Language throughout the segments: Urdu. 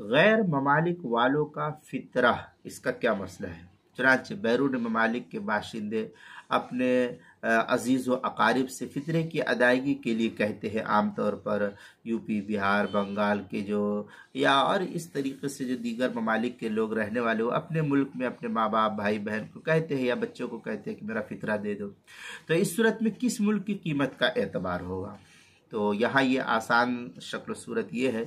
غیر ممالک والوں کا فطرہ، اس کا کیا مسئلہ ہے؟ چنانچہ بیرون ممالک کے باشندے اپنے عزیز و اقارب سے فطرے کی ادائیگی کے لیے کہتے ہیں، عام طور پر یو پی، بہار، بنگال کے جو یا اور اس طریقے سے جو دیگر ممالک کے لوگ رہنے والے وہ اپنے ملک میں اپنے ماں باپ بھائی بہن کو کہتے ہیں یا بچوں کو کہتے ہیں کہ میرا فطرہ دے دو، تو اس صورت میں کس ملک کی قیمت کا اعتبار ہوگا؟ تو یہاں یہ آسان شکل و صورت یہ ہے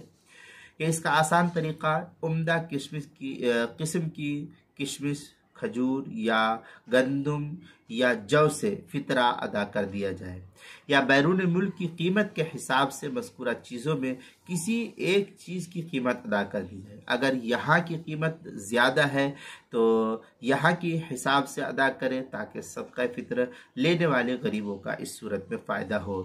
کہ اس کا آسان طریقہ عمدہ قسم کی کشمش، کھجور یا گندم یا جو سے فطرہ ادا کر دیا جائے، یا بیرون ملک کی قیمت کے حساب سے مذکورہ چیزوں میں کسی ایک چیز کی قیمت ادا کر دی جائے۔ اگر یہاں کی قیمت زیادہ ہے تو یہاں کی حساب سے ادا کرے تاکہ صدقہ فطر لینے والے غریبوں کا اس صورت میں فائدہ ہو۔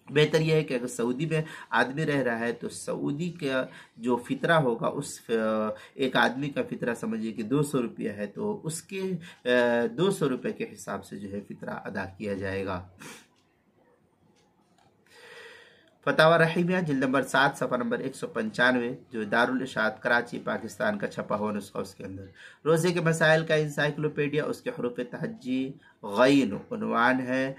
بہتر یہ ہے کہ اگر سعودی میں آدمی رہ رہا ہے تو سعودی کا جو فطرہ ہوگا، اس ایک آدمی کا فطرہ سمجھیے کہ 200 روپیہ ہے، تو اس کے 200 روپے کے حساب سے جو ہے فطرہ ادا کیا جائے گا۔ فتاوی رحیمیہ جلد نمبر 7 صفحہ نمبر 195، جو دارالارشاد کراچی پاکستان کا چھپا ہوا نسخہ، اس کے اندر روزے کے مسائل کا انسائکلوپیڈیا، اس کے حروف تہجی غین، عنوان ہے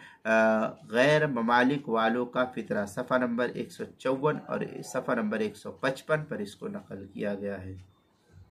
غیر ممالک والوں کا فطرہ، صفحہ نمبر 154 اور صفحہ نمبر 155 پر اس کو نقل کیا گیا ہے۔